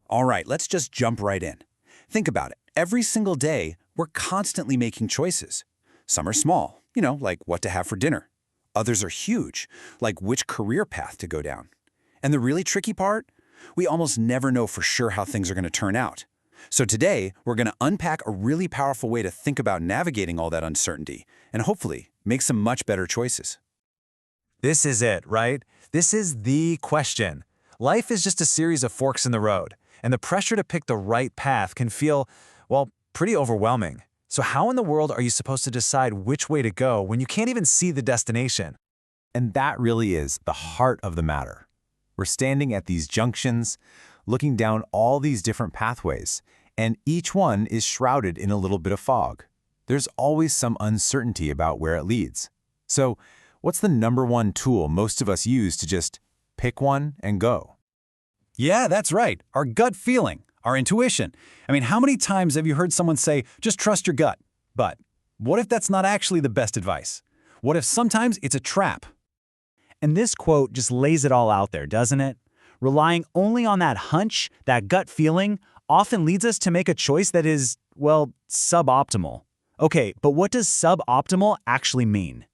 All right, let's just jump right in. Think about it. Every single day, we're constantly making choices. Some are small, like what to have for dinner. Others are huge, like which career path to go down. And the really tricky part? We almost never know for sure how things are going to turn out. So today, we're going to unpack a really powerful way to think about navigating all that uncertainty and hopefully make some much better choices. This is it, right? This is the question. Life is just a series of forks in the road, and the pressure to pick the right path can feel, well, pretty overwhelming. So how in the world are you supposed to decide which way to go when you can't even see the destination? And that really is the heart of the matter. We're standing at these junctions, looking down all these different pathways, and each one is shrouded in a little bit of fog. There's always some uncertainty about where it leads. So, what's the number one tool most of us use to just pick one and go? Yeah, that's right. Our gut feeling, our intuition. How many times have you heard someone say, just trust your gut? But what if that's not actually the best advice? What if sometimes it's a trap? And this quote just lays it all out there, doesn't it? Relying only on that hunch, that gut feeling, often leads us to make a choice that is, well, suboptimal. Okay, but what does suboptimal actually mean?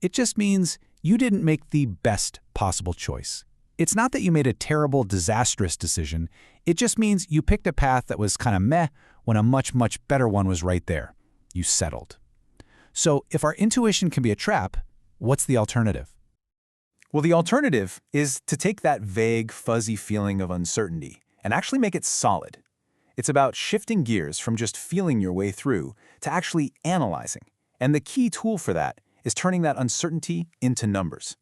It just means you didn't make the best possible choice. It's not that you made a terrible, disastrous decision. It just means you picked a path that was kind of meh when a much, much better one was right there. You settled. So if our intuition can be a trap, what's the alternative? Well, the alternative is to take that vague, fuzzy feeling of uncertainty and actually make it solid. It's about shifting gears from just feeling your way through to actually analyzing. And the key tool for that is turning that uncertainty into numbers.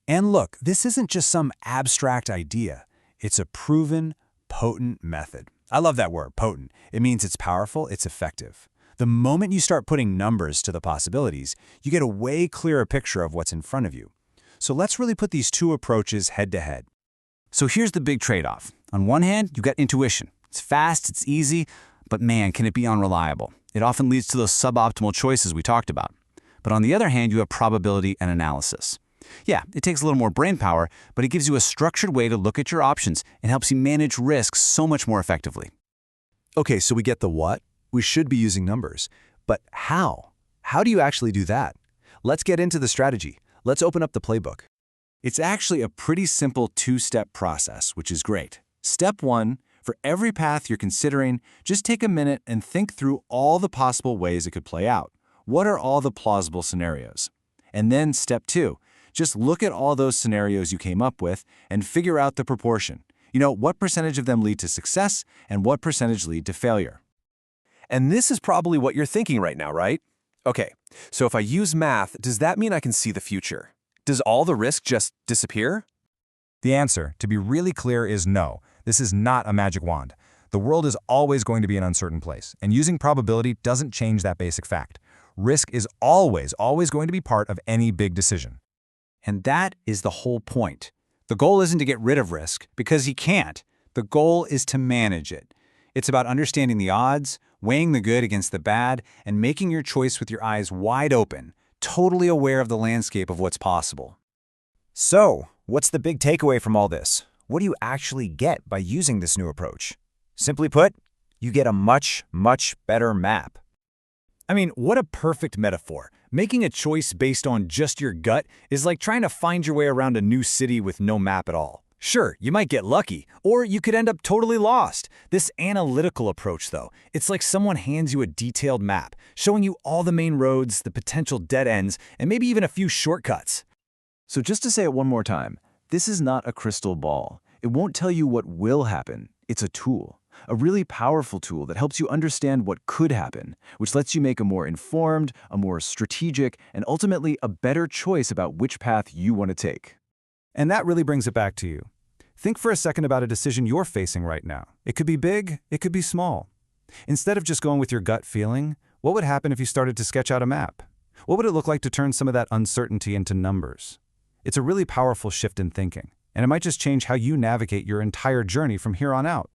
And look, this isn't just some abstract idea. It's a proven, potent method. I love that word, potent. It means it's powerful, it's effective. The moment you start putting numbers to the possibilities, you get a way clearer picture of what's in front of you. So let's really put these two approaches head to head. So here's the big trade-off. On one hand, you've got intuition. It's fast, it's easy, but man, can it be unreliable. It often leads to those suboptimal choices we talked about. But on the other hand, you have probability and analysis. Yeah, it takes a little more brain power, but it gives you a structured way to look at your options and helps you manage risks so much more effectively. Okay, so we get the what. We should be using numbers. But how? How do you actually do that? Let's get into the strategy. Let's open up the playbook. It's actually a pretty simple two-step process, which is great. Step 1, for every path you're considering, just take a minute and think through all the possible ways it could play out. What are all the plausible scenarios? And then step 2, just look at all those scenarios you came up with and figure out the proportion. What percentage of them lead to success and what percentage lead to failure. And this is probably what you're thinking right now, right? Okay, so if I use math, does that mean I can see the future? Does all the risk just disappear? The answer, to be really clear, is no. This is not a magic wand. The world is always going to be an uncertain place, and using probability doesn't change that basic fact. Risk is always going to be part of any big decision. And that is the whole point. The goal isn't to get rid of risk, because you can't. The goal is to manage it. It's about understanding the odds, weighing the good against the bad, and making your choice with your eyes wide open, totally aware of the landscape of what's possible. So, what's the big takeaway from all this? What do you actually get by using this new approach? Simply put, you get a much, much better map. What a perfect metaphor. Making a choice based on just your gut is like trying to find your way around a new city with no map at all. Sure, you might get lucky, or you could end up totally lost. This analytical approach, though, it's like someone hands you a detailed map, showing you all the main roads, the potential dead ends, and maybe even a few shortcuts. So just to say it one more time, this is not a crystal ball. It won't tell you what will happen. It's a tool, a really powerful tool that helps you understand what could happen, which lets you make a more informed, a more strategic, and ultimately a better choice about which path you want to take. And that really brings it back to you. Think for a second about a decision you're facing right now. It could be big, it could be small. Instead of just going with your gut feeling, what would happen if you started to sketch out a map? What would it look like to turn some of that uncertainty into numbers? It's a really powerful shift in thinking, and it might just change how you navigate your entire journey from here on out.